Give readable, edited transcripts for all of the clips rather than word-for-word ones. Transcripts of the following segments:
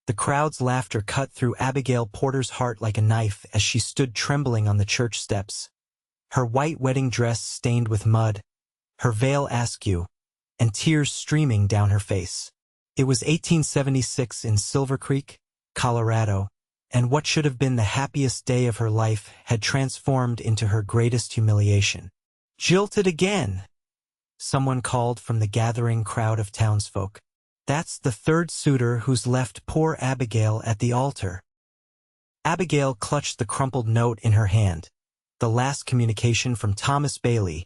The crowd's laughter cut through Abigail Porter's heart like a knife as she stood trembling on the church steps. Her white wedding dress stained with mud, her veil askew, and tears streaming down her face. It was 1876 in Silver Creek, Colorado, and what should have been the happiest day of her life had transformed into her greatest humiliation. "Jilted again!" someone called from the gathering crowd of townsfolk. "That's the third suitor who's left poor Abigail at the altar." Abigail clutched the crumpled note in her hand, the last communication from Thomas Bailey,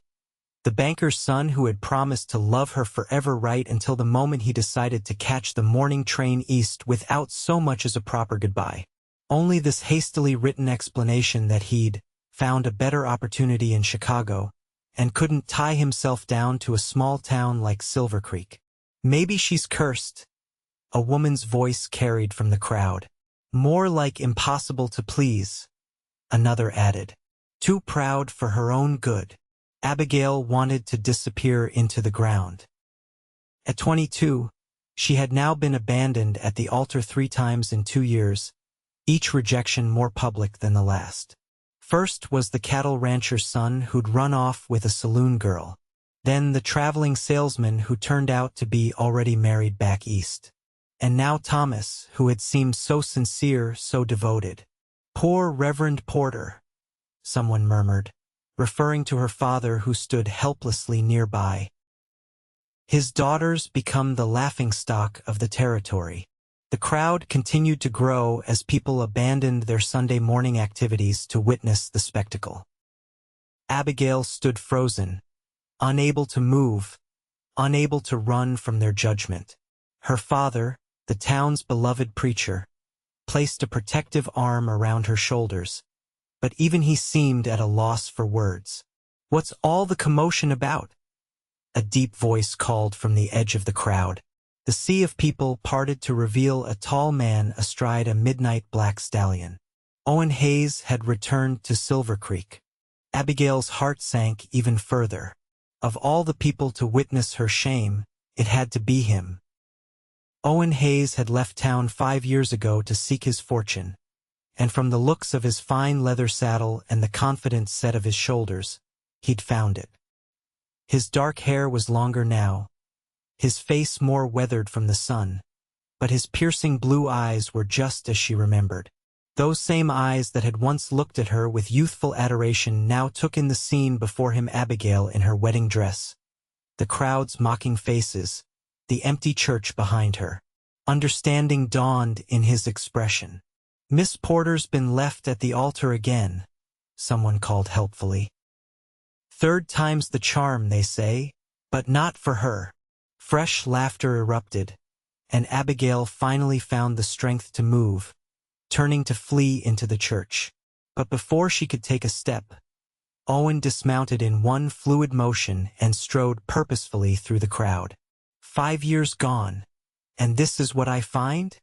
the banker's son who had promised to love her forever right until the moment he decided to catch the morning train east without so much as a proper goodbye. Only this hastily written explanation that he'd found a better opportunity in Chicago and couldn't tie himself down to a small town like Silver Creek. "Maybe she's cursed," a woman's voice carried from the crowd. "More like impossible to please," another added. "Too proud for her own good." Abigail wanted to disappear into the ground. At 22, she had now been abandoned at the altar 3 times in 2 years, each rejection more public than the last. First was the cattle rancher's son who'd run off with a saloon girl. Then the traveling salesman who turned out to be already married back east. And now Thomas, who had seemed so sincere, so devoted. "Poor Reverend Porter," someone murmured, referring to her father who stood helplessly nearby. His daughters become the laughingstock of the territory. The crowd continued to grow as people abandoned their Sunday morning activities to witness the spectacle. Abigail stood frozen, unable to move, unable to run from their judgment. Her father, the town's beloved preacher, placed a protective arm around her shoulders, but even he seemed at a loss for words. "What's all the commotion about?" a deep voice called from the edge of the crowd. The sea of people parted to reveal a tall man astride a midnight black stallion. Owen Hayes had returned to Silver Creek. Abigail's heart sank even further. Of all the people to witness her shame, it had to be him. Owen Hayes had left town 5 years ago to seek his fortune, and from the looks of his fine leather saddle and the confident set of his shoulders, he'd found it. His dark hair was longer now, his face more weathered from the sun, but his piercing blue eyes were just as she remembered. Those same eyes that had once looked at her with youthful adoration now took in the scene before him, Abigail in her wedding dress, the crowd's mocking faces, the empty church behind her. Understanding dawned in his expression. "Miss Porter's been left at the altar again," someone called helpfully. "Third time's the charm, they say, but not for her." Fresh laughter erupted, and Abigail finally found the strength to move, turning to flee into the church. But before she could take a step, Owen dismounted in one fluid motion and strode purposefully through the crowd. "5 years gone, and this is what I find?"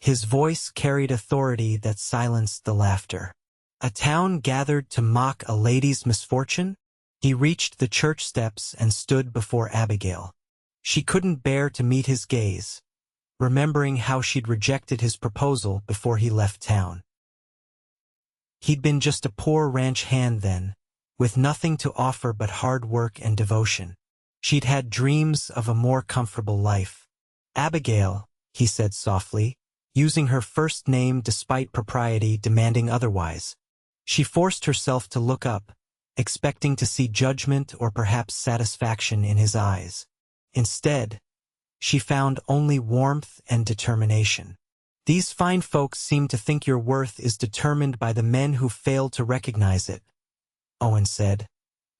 His voice carried authority that silenced the laughter. "A town gathered to mock a lady's misfortune?" He reached the church steps and stood before Abigail. She couldn't bear to meet his gaze, remembering how she'd rejected his proposal before he left town. He'd been just a poor ranch hand then, with nothing to offer but hard work and devotion. She'd had dreams of a more comfortable life. "Abigail," he said softly, using her first name despite propriety demanding otherwise. She forced herself to look up, expecting to see judgment or perhaps satisfaction in his eyes. Instead, she found only warmth and determination. "These fine folks seem to think your worth is determined by the men who failed to recognize it," Owen said,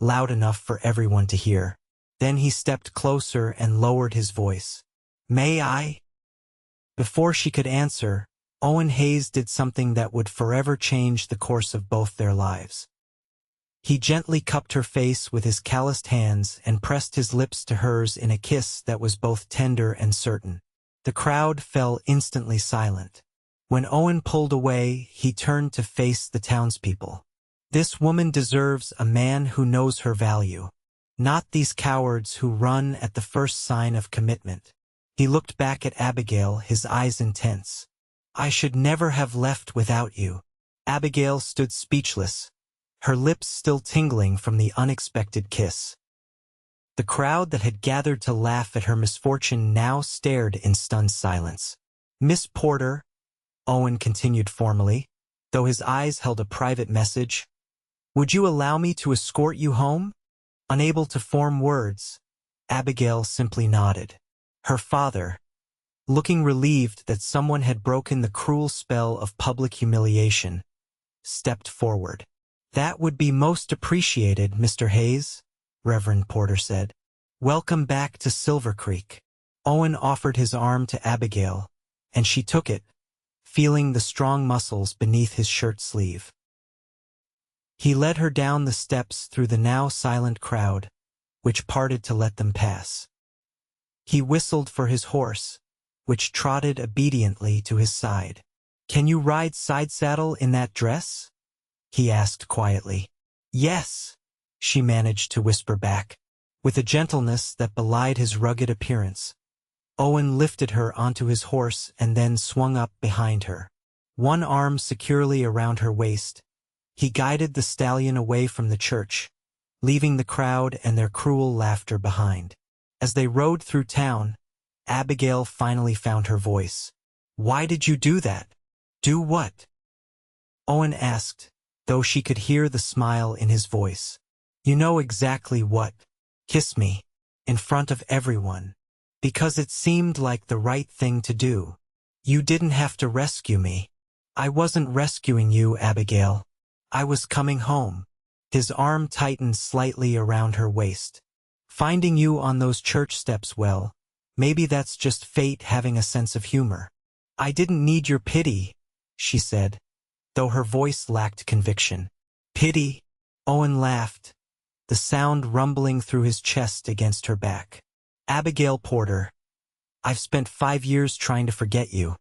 loud enough for everyone to hear. Then he stepped closer and lowered his voice. "May I?" Before she could answer, Owen Hayes did something that would forever change the course of both their lives. He gently cupped her face with his calloused hands and pressed his lips to hers in a kiss that was both tender and certain. The crowd fell instantly silent. When Owen pulled away, he turned to face the townspeople. "This woman deserves a man who knows her value, not these cowards who run at the first sign of commitment." He looked back at Abigail, his eyes intense. I should never have left without you. Abigail stood speechless, her lips still tingling from the unexpected kiss. The crowd that had gathered to laugh at her misfortune now stared in stunned silence. Miss Porter, Owen continued formally, though his eyes held a private message, would you allow me to escort you home? Unable to form words, Abigail simply nodded. Her father, looking relieved that someone had broken the cruel spell of public humiliation, stepped forward. That would be most appreciated, Mr. Hayes, Reverend Porter said. Welcome back to Silver Creek. Owen offered his arm to Abigail, and she took it, feeling the strong muscles beneath his shirt sleeve. He led her down the steps through the now silent crowd, which parted to let them pass. He whistled for his horse, which trotted obediently to his side. Can you ride side saddle in that dress? He asked quietly. Yes, she managed to whisper back, with a gentleness that belied his rugged appearance. Owen lifted her onto his horse and then swung up behind her. One arm securely around her waist, he guided the stallion away from the church, leaving the crowd and their cruel laughter behind. As they rode through town, Abigail finally found her voice. Why did you do that? Do what? Owen asked, though she could hear the smile in his voice. You know exactly what. Kiss me, in front of everyone. Because it seemed like the right thing to do. You didn't have to rescue me. I wasn't rescuing you, Abigail. I was coming home. His arm tightened slightly around her waist. Finding you on those church steps, well, maybe that's just fate having a sense of humor. I didn't need your pity, she said, though her voice lacked conviction. Pity? Owen laughed, the sound rumbling through his chest against her back. Abigail Porter, I've spent 5 years trying to forget you.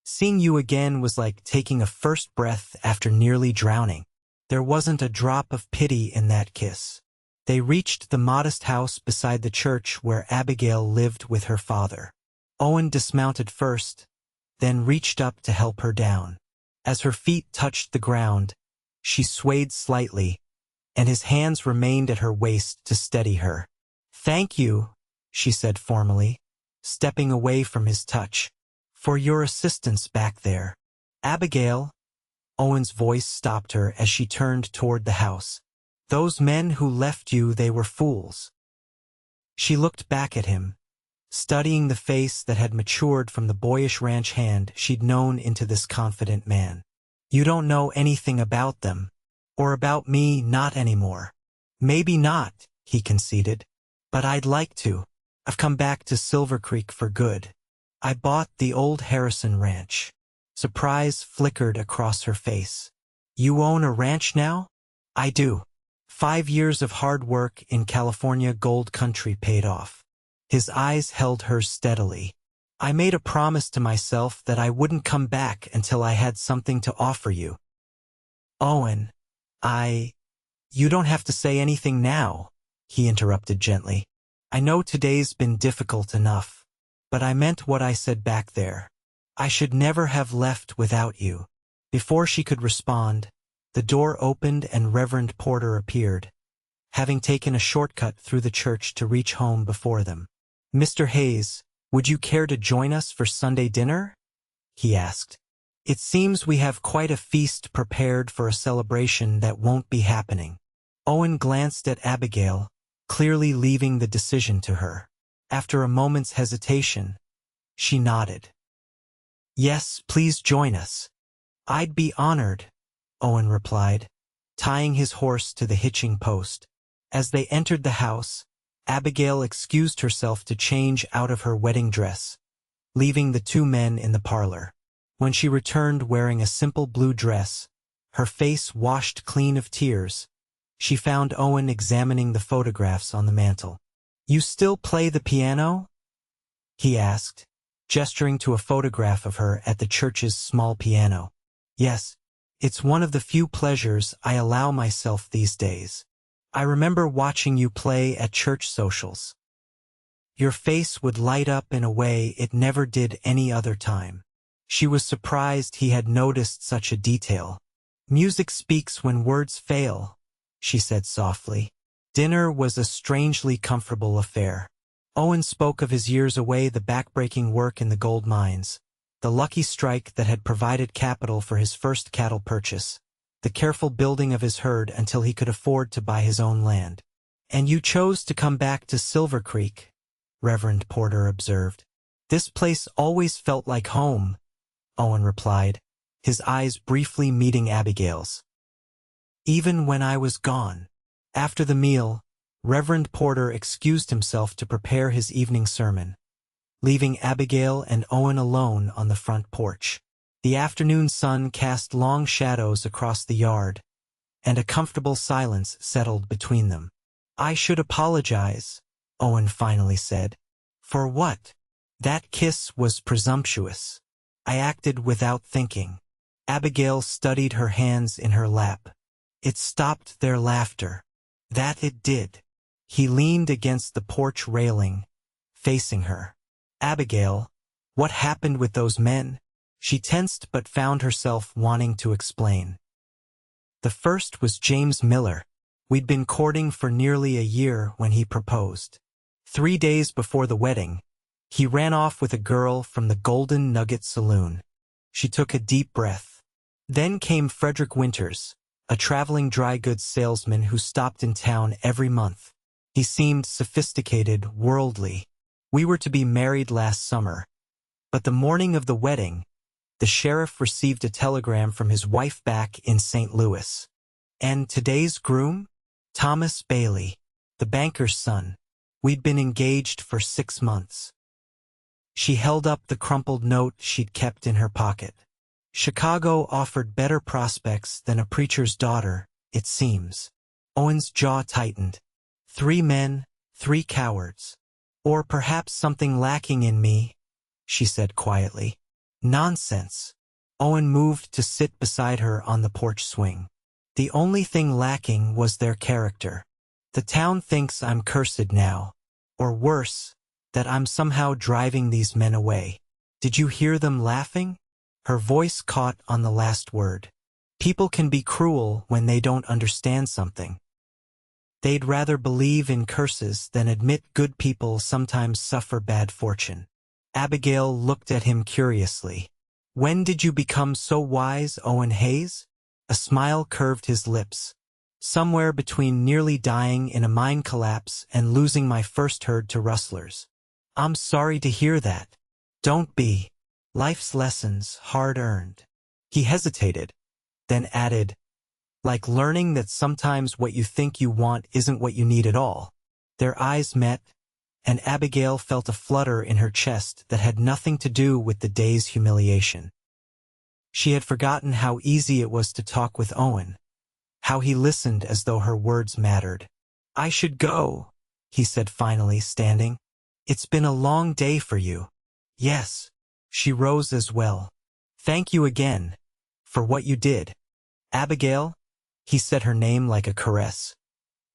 Seeing you again was like taking a first breath after nearly drowning. There wasn't a drop of pity in that kiss. They reached the modest house beside the church where Abigail lived with her father. Owen dismounted first, then reached up to help her down. As her feet touched the ground, she swayed slightly, and his hands remained at her waist to steady her. Thank you, she said formally, stepping away from his touch, for your assistance back there. Abigail, Owen's voice stopped her as she turned toward the house. Those men who left you, they were fools. She looked back at him, studying the face that had matured from the boyish ranch hand she'd known into this confident man. You don't know anything about them, or about me, not anymore. Maybe not, he conceded, but I'd like to. I've come back to Silver Creek for good. I bought the old Harrison ranch. Surprise flickered across her face. You own a ranch now? I do. 5 years of hard work in California gold country paid off. His eyes held hers steadily. I made a promise to myself that I wouldn't come back until I had something to offer you. Owen, You don't have to say anything now, he interrupted gently. I know today's been difficult enough, but I meant what I said back there. I should never have left without you. Before she could respond, the door opened and Reverend Porter appeared, having taken a shortcut through the church to reach home before them. Mr. Hayes, would you care to join us for Sunday dinner? He asked. It seems we have quite a feast prepared for a celebration that won't be happening. Owen glanced at Abigail, clearly leaving the decision to her. After a moment's hesitation, she nodded. Yes, please join us. I'd be honored, Owen replied, tying his horse to the hitching post. As they entered the house, Abigail excused herself to change out of her wedding dress, leaving the two men in the parlor. When she returned wearing a simple blue dress, her face washed clean of tears, she found Owen examining the photographs on the mantel. You still play the piano? He asked, gesturing to a photograph of her at the church's small piano. Yes, it's one of the few pleasures I allow myself these days. I remember watching you play at church socials. Your face would light up in a way it never did any other time. She was surprised he had noticed such a detail. "Music speaks when words fail," she said softly. Dinner was a strangely comfortable affair. Owen spoke of his years away, the backbreaking work in the gold mines, the lucky strike that had provided capital for his first cattle purchase, the careful building of his herd until he could afford to buy his own land. "And you chose to come back to Silver Creek," Reverend Porter observed. "This place always felt like home," Owen replied, his eyes briefly meeting Abigail's. "Even when I was gone." After the meal, Reverend Porter excused himself to prepare his evening sermon, leaving Abigail and Owen alone on the front porch. The afternoon sun cast long shadows across the yard, and a comfortable silence settled between them. "I should apologize," Owen finally said. "For what?" "That kiss was presumptuous. I acted without thinking." Abigail studied her hands in her lap. "It stopped their laughter." "That it did." He leaned against the porch railing, facing her. "Abigail, what happened with those men?" She tensed but found herself wanting to explain. "The first was James Miller. We'd been courting for nearly a year when he proposed. 3 days before the wedding, he ran off with a girl from the Golden Nugget Saloon." She took a deep breath. "Then came Frederick Winters, a traveling dry goods salesman who stopped in town every month. He seemed sophisticated, worldly. We were to be married last summer. But the morning of the wedding, the sheriff received a telegram from his wife back in St. Louis. And today's groom? Thomas Bailey, the banker's son. We'd been engaged for 6 months." She held up the crumpled note she'd kept in her pocket. "Chicago offered better prospects than a preacher's daughter, it seems." Owen's jaw tightened. 3 men, 3 cowards. "Or perhaps something lacking in me," she said quietly. "Nonsense." Owen moved to sit beside her on the porch swing. "The only thing lacking was their character. The town thinks I'm cursed now. Or worse, that I'm somehow driving these men away. Did you hear them laughing?" Her voice caught on the last word. "People can be cruel when they don't understand something. They'd rather believe in curses than admit good people sometimes suffer bad fortune." Abigail looked at him curiously. "When did you become so wise, Owen Hayes?" A smile curved his lips. "Somewhere between nearly dying in a mine collapse and losing my first herd to rustlers." "I'm sorry to hear that." "Don't be. Life's lessons, hard-earned." He hesitated, then added, "Like learning that sometimes what you think you want isn't what you need at all." Their eyes met, and Abigail felt a flutter in her chest that had nothing to do with the day's humiliation. She had forgotten how easy it was to talk with Owen, how he listened as though her words mattered. "I should go," he said finally, standing. "It's been a long day for you." "Yes." She rose as well. "Thank you again for what you did." "Abigail," he said her name like a caress.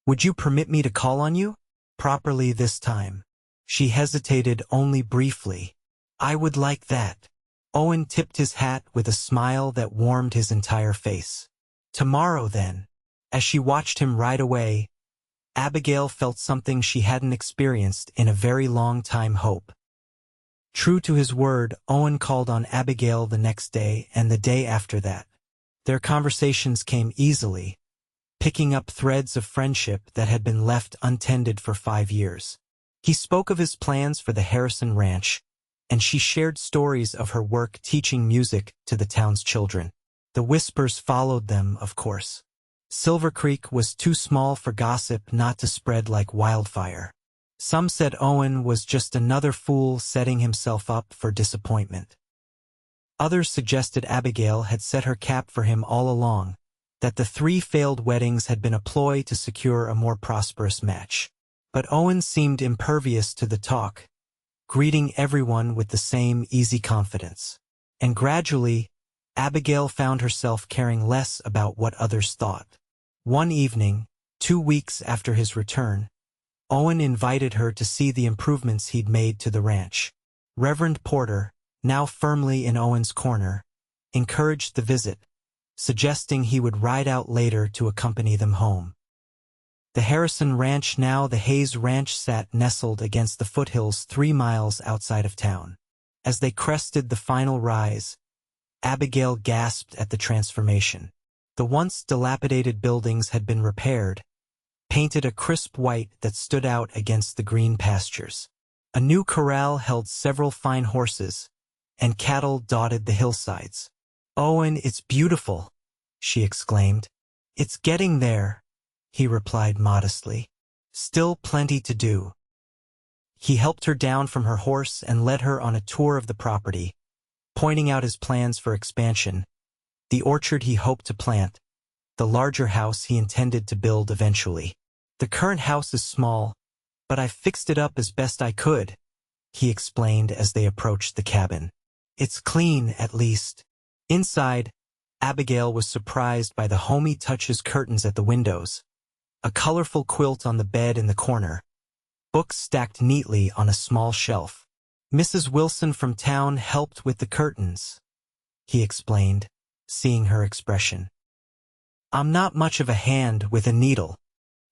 "Would you permit me to call on you? Properly this time." She hesitated only briefly. "I would like that." Owen tipped his hat with a smile that warmed his entire face. "Tomorrow, then." As she watched him ride away, Abigail felt something she hadn't experienced in a very long time: hope. True to his word, Owen called on Abigail the next day and the day after that. Their conversations came easily, picking up threads of friendship that had been left untended for 5 years. He spoke of his plans for the Harrison Ranch, and she shared stories of her work teaching music to the town's children. The whispers followed them, of course. Silver Creek was too small for gossip not to spread like wildfire. Some said Owen was just another fool setting himself up for disappointment. Others suggested Abigail had set her cap for him all along, that the 3 failed weddings had been a ploy to secure a more prosperous match. But Owen seemed impervious to the talk, greeting everyone with the same easy confidence. And gradually, Abigail found herself caring less about what others thought. One evening, 2 weeks after his return, Owen invited her to see the improvements he'd made to the ranch. Reverend Porter, now firmly in Owen's corner, encouraged the visit, suggesting he would ride out later to accompany them home. The Harrison Ranch, now the Hayes Ranch, sat nestled against the foothills 3 miles outside of town. As they crested the final rise, Abigail gasped at the transformation. The once dilapidated buildings had been repaired, painted a crisp white that stood out against the green pastures. A new corral held several fine horses, and cattle dotted the hillsides. "Owen, it's beautiful," she exclaimed. "It's getting there," he replied modestly. "Still plenty to do." He helped her down from her horse and led her on a tour of the property, pointing out his plans for expansion, the orchard he hoped to plant, the larger house he intended to build eventually. "The current house is small, but I fixed it up as best I could," he explained as they approached the cabin. "It's clean, at least." Inside, Abigail was surprised by the homey touches: curtains at the windows, a colorful quilt on the bed in the corner, books stacked neatly on a small shelf. "Mrs. Wilson from town helped with the curtains," he explained, seeing her expression. "I'm not much of a hand with a needle."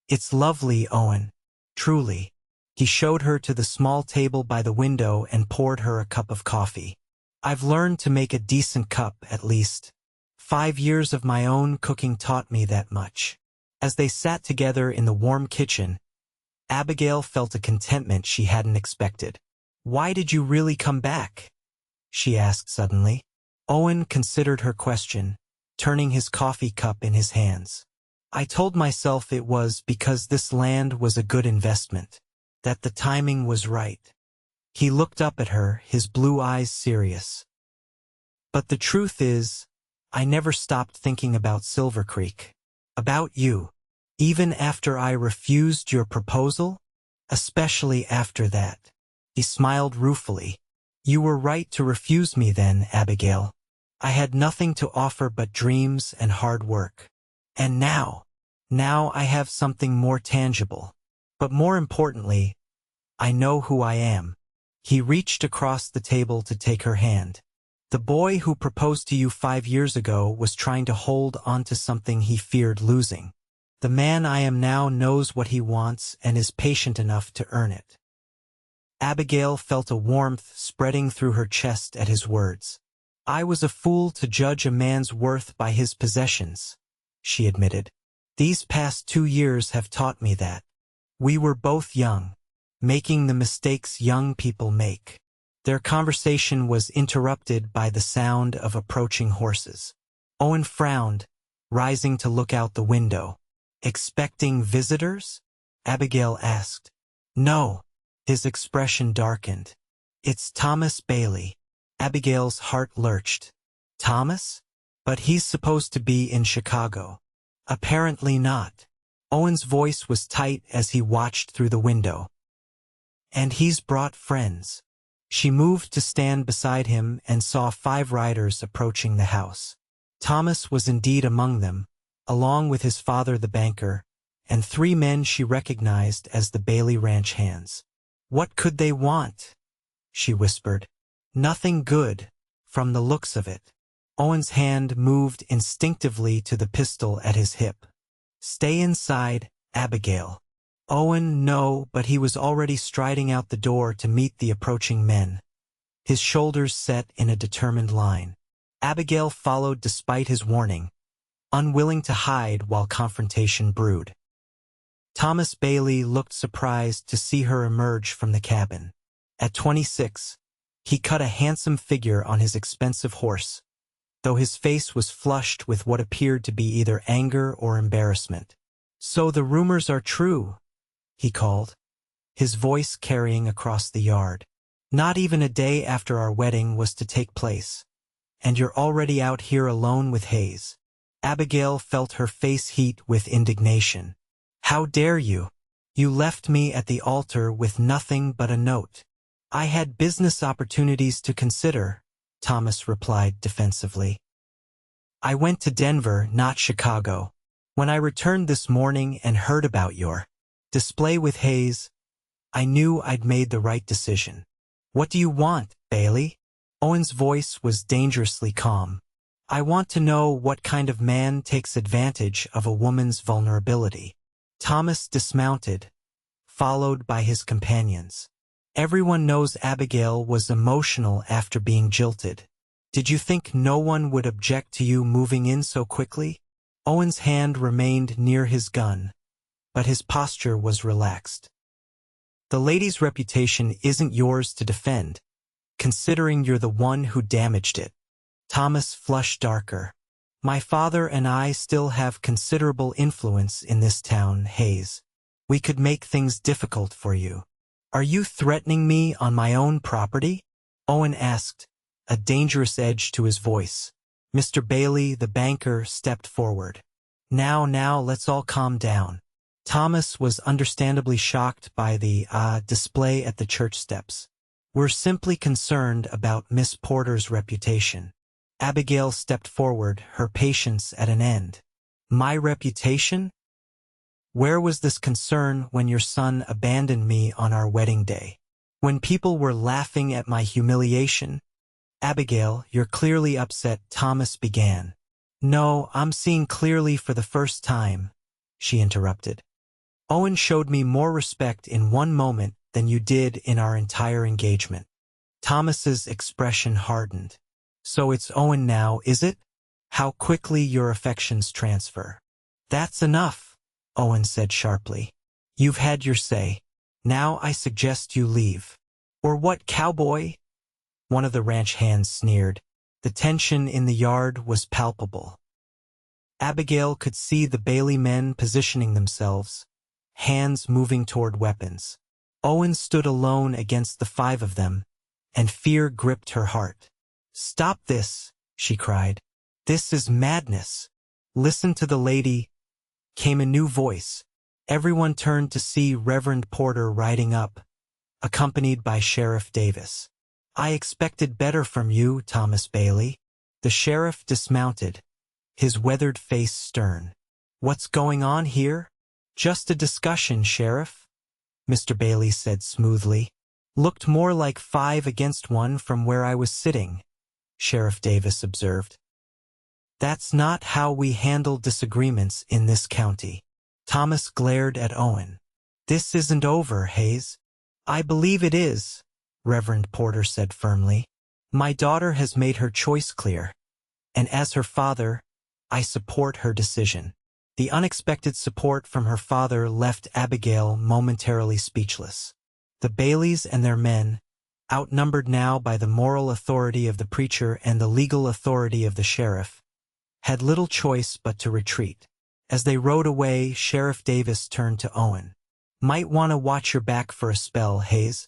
"It's lovely, Owen. Truly." He showed her to the small table by the window and poured her a cup of coffee. "I've learned to make a decent cup, at least. 5 years of my own cooking taught me that much." As they sat together in the warm kitchen, Abigail felt a contentment she hadn't expected. "Why did you really come back?" she asked suddenly. Owen considered her question, turning his coffee cup in his hands. "I told myself it was because this land was a good investment, that the timing was right." He looked up at her, his blue eyes serious. "But the truth is, I never stopped thinking about Silver Creek. About you. Even after I refused your proposal? Especially after that." He smiled ruefully. "You were right to refuse me then, Abigail. I had nothing to offer but dreams and hard work. And now I have something more tangible. But more importantly, I know who I am." He reached across the table to take her hand. "The boy who proposed to you 5 years ago was trying to hold on to something he feared losing. The man I am now knows what he wants and is patient enough to earn it." Abigail felt a warmth spreading through her chest at his words. "I was a fool to judge a man's worth by his possessions," she admitted. "These past 2 years have taught me that. We were both young, making the mistakes young people make." Their conversation was interrupted by the sound of approaching horses. Owen frowned, rising to look out the window. "Expecting visitors?" Abigail asked. "No." His expression darkened. "It's Thomas Bailey." Abigail's heart lurched. "Thomas? But he's supposed to be in Chicago." "Apparently not." Owen's voice was tight as he watched through the window. "And he's brought friends." She moved to stand beside him and saw 5 riders approaching the house. Thomas was indeed among them, along with his father the banker, and 3 men she recognized as the Bailey Ranch hands. "What could they want?" she whispered. "Nothing good, from the looks of it." Owen's hand moved instinctively to the pistol at his hip. "Stay inside, Abigail." Owen, no, but he was already striding out the door to meet the approaching men, his shoulders set in a determined line. Abigail followed despite his warning, unwilling to hide while confrontation brewed. Thomas Bailey looked surprised to see her emerge from the cabin. At 26, he cut a handsome figure on his expensive horse, though his face was flushed with what appeared to be either anger or embarrassment. "So the rumors are true," he called, his voice carrying across the yard. "Not even a day after our wedding was to take place, and you're already out here alone with Hayes." Abigail felt her face heat with indignation. "How dare you? You left me at the altar with nothing but a note." "I had business opportunities to consider," Thomas replied defensively. "I went to Denver, not Chicago. When I returned this morning and heard about your display with Hayes, I knew I'd made the right decision." "What do you want, Bailey?" Owen's voice was dangerously calm. I want to know what kind of man takes advantage of a woman's vulnerability. Thomas dismounted, followed by his companions. Everyone knows Abigail was emotional after being jilted. Did you think no one would object to you moving in so quickly? Owen's hand remained near his gun, but his posture was relaxed. The lady's reputation isn't yours to defend, considering you're the one who damaged it. Thomas flushed darker. My father and I still have considerable influence in this town, Hayes. We could make things difficult for you. Are you threatening me on my own property? Owen asked, a dangerous edge to his voice. Mr. Bailey, the banker, stepped forward. Now, let's all calm down. Thomas was understandably shocked by the display at the church steps. We're simply concerned about Miss Porter's reputation. Abigail stepped forward, her patience at an end. My reputation? Where was this concern when your son abandoned me on our wedding day? When people were laughing at my humiliation? Abigail, you're clearly upset, Thomas began. No, I'm seeing clearly for the first time, she interrupted. Owen showed me more respect in one moment than you did in our entire engagement. Thomas's expression hardened. So it's Owen now, is it? How quickly your affections transfer. That's enough, Owen said sharply. You've had your say. Now I suggest you leave. Or what, Cowboy? One of the ranch hands sneered. The tension in the yard was palpable. Abigail could see the Bailey men positioning themselves, hands moving toward weapons. Owen stood alone against the five of them, and fear gripped her heart. Stop this, she cried. This is madness. Listen to the lady. Came a new voice. Everyone turned to see Reverend Porter riding up, accompanied by Sheriff Davis. I expected better from you, Thomas Bailey. The sheriff dismounted, his weathered face stern. What's going on here? Just a discussion, Sheriff, Mr. Bailey said smoothly. Looked more like 5 against 1 from where I was sitting, Sheriff Davis observed. That's not how we handle disagreements in this county. Thomas glared at Owen. This isn't over, Hayes. I believe it is, Reverend Porter said firmly. My daughter has made her choice clear, and as her father, I support her decision. The unexpected support from her father left Abigail momentarily speechless. The Baileys and their men, outnumbered now by the moral authority of the preacher and the legal authority of the sheriff, had little choice but to retreat. As they rode away, Sheriff Davis turned to Owen. Might want to watch your back for a spell, Hayes.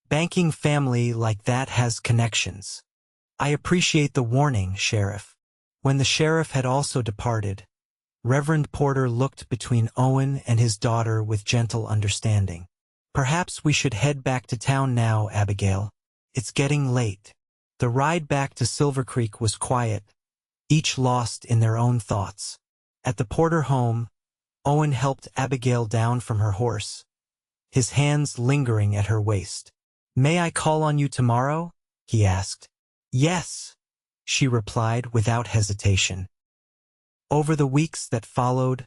Banking family like that has connections. I appreciate the warning, Sheriff. When the sheriff had also departed, Reverend Porter looked between Owen and his daughter with gentle understanding. Perhaps we should head back to town now, Abigail. It's getting late. The ride back to Silver Creek was quiet, each lost in their own thoughts. At the Porter home, Owen helped Abigail down from her horse, his hands lingering at her waist. May I call on you tomorrow? He asked. Yes, she replied without hesitation. Over the weeks that followed,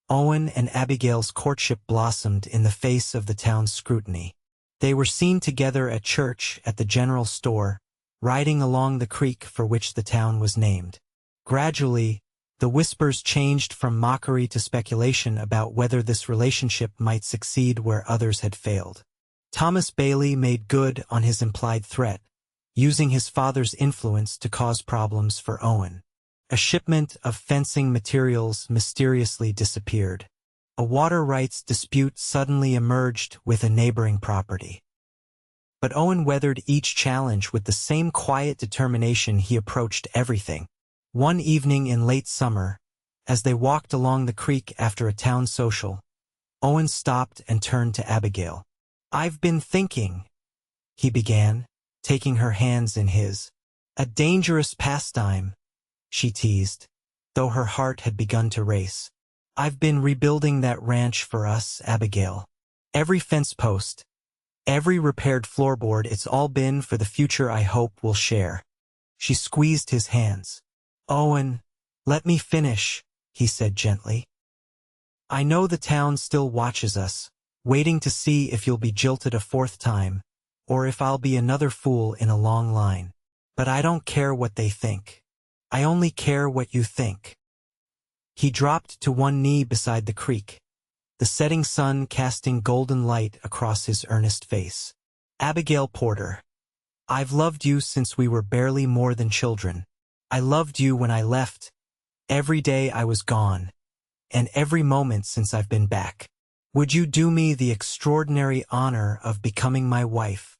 Owen and Abigail's courtship blossomed in the face of the town's scrutiny. They were seen together at church, at the general store, riding along the creek for which the town was named. Gradually, the whispers changed from mockery to speculation about whether this relationship might succeed where others had failed. Thomas Bailey made good on his implied threat, using his father's influence to cause problems for Owen. A shipment of fencing materials mysteriously disappeared. A water rights dispute suddenly emerged with a neighboring property. But Owen weathered each challenge with the same quiet determination he approached everything. One evening in late summer, as they walked along the creek after a town social, Owen stopped and turned to Abigail. I've been thinking, he began, taking her hands in his. A dangerous pastime, she teased, though her heart had begun to race. I've been rebuilding that ranch for us, Abigail. Every fence post, Every repaired floorboard, it's all been for the future I hope we'll share. She squeezed his hands. Owen, let me finish, he said gently. I know the town still watches us, waiting to see if you'll be jilted a fourth time, or if I'll be another fool in a long line. But I don't care what they think. I only care what you think. He dropped to one knee beside the creek, the setting sun casting golden light across his earnest face. Abigail Porter, I've loved you since we were barely more than children. I loved you when I left, every day I was gone, and every moment since I've been back. Would you do me the extraordinary honor of becoming my wife?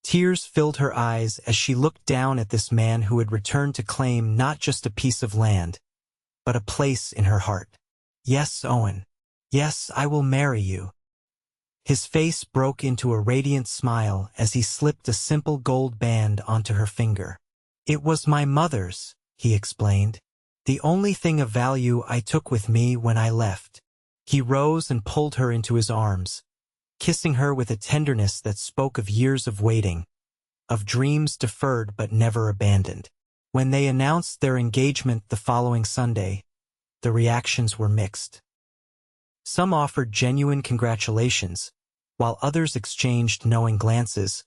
Tears filled her eyes as she looked down at this man who had returned to claim not just a piece of land, but a place in her heart. Yes, Owen. Yes, I will marry you. His face broke into a radiant smile as he slipped a simple gold band onto her finger. It was my mother's, he explained. The only thing of value I took with me when I left. He rose and pulled her into his arms, kissing her with a tenderness that spoke of years of waiting, of dreams deferred but never abandoned. When they announced their engagement the following Sunday, the reactions were mixed. Some offered genuine congratulations, while others exchanged knowing glances,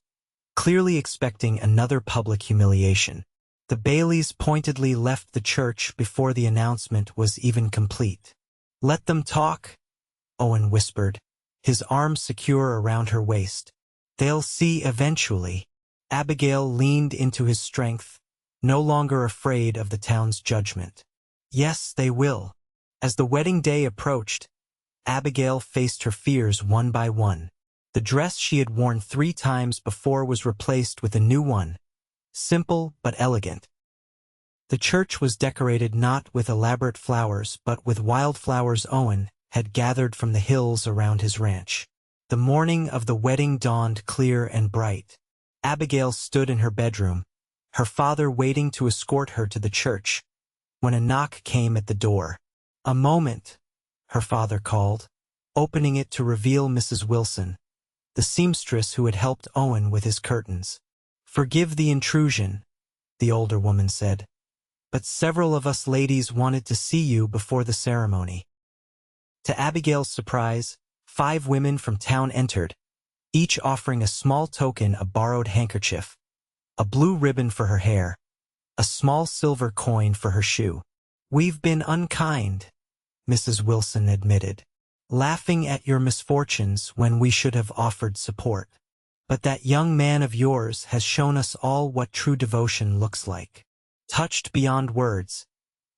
clearly expecting another public humiliation. The Baileys pointedly left the church before the announcement was even complete. Let them talk, Owen whispered, his arms secure around her waist. They'll see eventually. Abigail leaned into his strength, no longer afraid of the town's judgment. Yes, they will. As the wedding day approached, Abigail faced her fears one by one. The dress she had worn 3 times before was replaced with a new one, simple but elegant. The church was decorated not with elaborate flowers but with wildflowers Owen had gathered from the hills around his ranch. The morning of the wedding dawned clear and bright. Abigail stood in her bedroom, her father waiting to escort her to the church, when a knock came at the door. A moment, her father called, opening it to reveal Mrs. Wilson, the seamstress who had helped Owen with his curtains. Forgive the intrusion, the older woman said, but several of us ladies wanted to see you before the ceremony. To Abigail's surprise, 5 women from town entered, each offering a small token, a borrowed handkerchief, a blue ribbon for her hair, a small silver coin for her shoe. We've been unkind, Mrs. Wilson admitted, laughing at your misfortunes when we should have offered support. But that young man of yours has shown us all what true devotion looks like. Touched beyond words,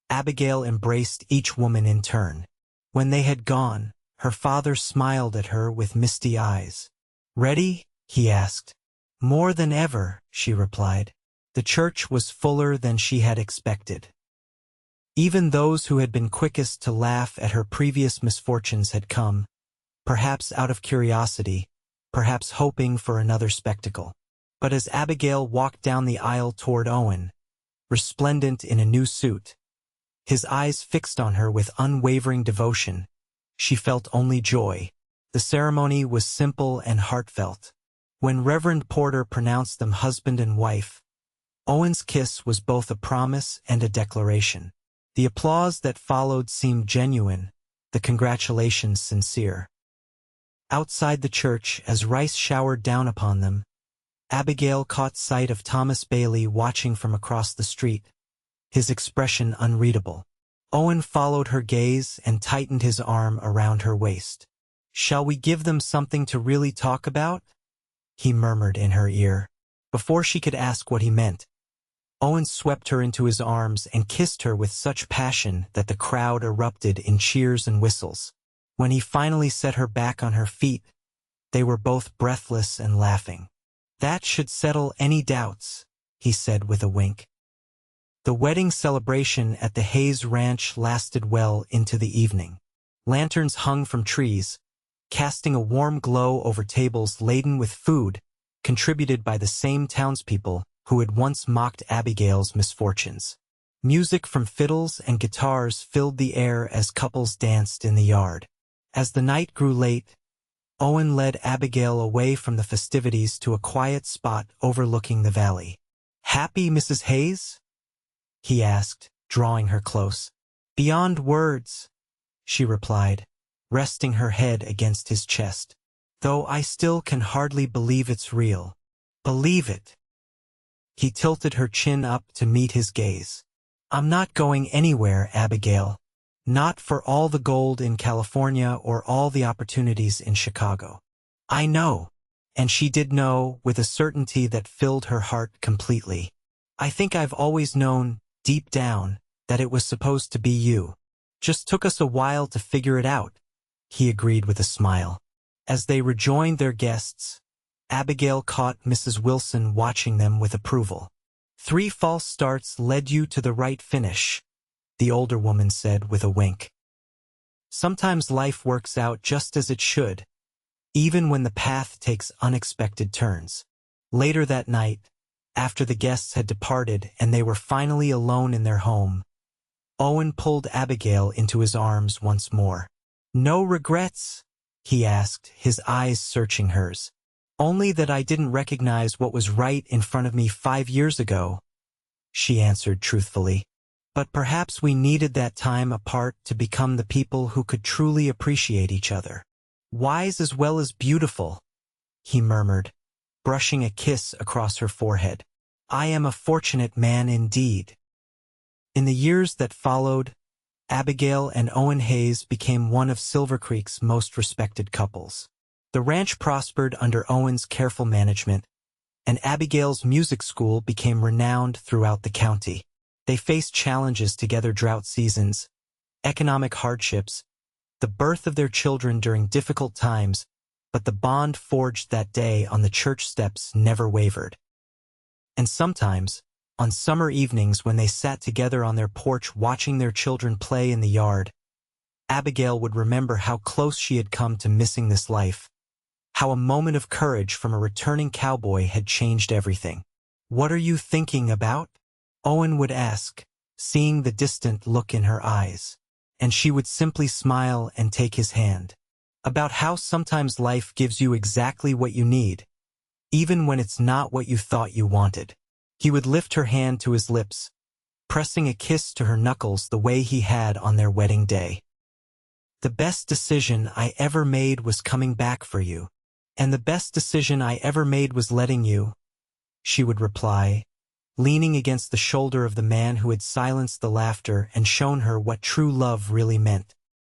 Abigail embraced each woman in turn. When they had gone, her father smiled at her with misty eyes. Ready? He asked. More than ever, she replied. The church was fuller than she had expected. Even those who had been quickest to laugh at her previous misfortunes had come, perhaps out of curiosity, perhaps hoping for another spectacle. But as Abigail walked down the aisle toward Owen, resplendent in a new suit, his eyes fixed on her with unwavering devotion, she felt only joy. The ceremony was simple and heartfelt. When Reverend Porter pronounced them husband and wife, Owen's kiss was both a promise and a declaration. The applause that followed seemed genuine, the congratulations sincere. Outside the church, as rice showered down upon them, Abigail caught sight of Thomas Bailey watching from across the street, his expression unreadable. Owen followed her gaze and tightened his arm around her waist. Shall we give them something to really talk about? He murmured in her ear. Before she could ask what he meant, Owen swept her into his arms and kissed her with such passion that the crowd erupted in cheers and whistles. When he finally set her back on her feet, they were both breathless and laughing. That should settle any doubts, he said with a wink. The wedding celebration at the Hayes Ranch lasted well into the evening. Lanterns hung from trees, casting a warm glow over tables laden with food, contributed by the same townspeople who had once mocked Abigail's misfortunes. Music from fiddles and guitars filled the air as couples danced in the yard. As the night grew late, Owen led Abigail away from the festivities to a quiet spot overlooking the valley. "Happy, Mrs. Hayes?" he asked, drawing her close. "Beyond words," she replied, resting her head against his chest. "Though I still can hardly believe it's real." "Believe it?" He tilted her chin up to meet his gaze. "I'm not going anywhere, Abigail. Not for all the gold in California or all the opportunities in Chicago." "I know." And she did know with a certainty that filled her heart completely. "I think I've always known, deep down, that it was supposed to be you. Just took us a while to figure it out," he agreed with a smile. As they rejoined their guests, Abigail caught Mrs. Wilson watching them with approval. "3 false starts led you to the right finish," the older woman said with a wink. "Sometimes life works out just as it should, even when the path takes unexpected turns." Later that night, after the guests had departed and they were finally alone in their home, Owen pulled Abigail into his arms once more. "No regrets?" he asked, his eyes searching hers. "Only that I didn't recognize what was right in front of me 5 years ago," she answered truthfully. "But perhaps we needed that time apart to become the people who could truly appreciate each other." "Wise as well as beautiful," he murmured, brushing a kiss across her forehead. "I am a fortunate man indeed." In the years that followed, Abigail and Owen Hayes became one of Silver Creek's most respected couples. The ranch prospered under Owen's careful management, and Abigail's music school became renowned throughout the county. They faced challenges together: drought seasons, economic hardships, the birth of their children during difficult times, but the bond forged that day on the church steps never wavered. And sometimes, on summer evenings when they sat together on their porch watching their children play in the yard, Abigail would remember how close she had come to missing this life, how a moment of courage from a returning cowboy had changed everything. "What are you thinking about?" Owen would ask, seeing the distant look in her eyes, and she would simply smile and take his hand. "About how sometimes life gives you exactly what you need, even when it's not what you thought you wanted." He would lift her hand to his lips, pressing a kiss to her knuckles the way he had on their wedding day. "The best decision I ever made was coming back for you. And the best decision I ever made was letting you," she would reply, leaning against the shoulder of the man who had silenced the laughter and shown her what true love really meant.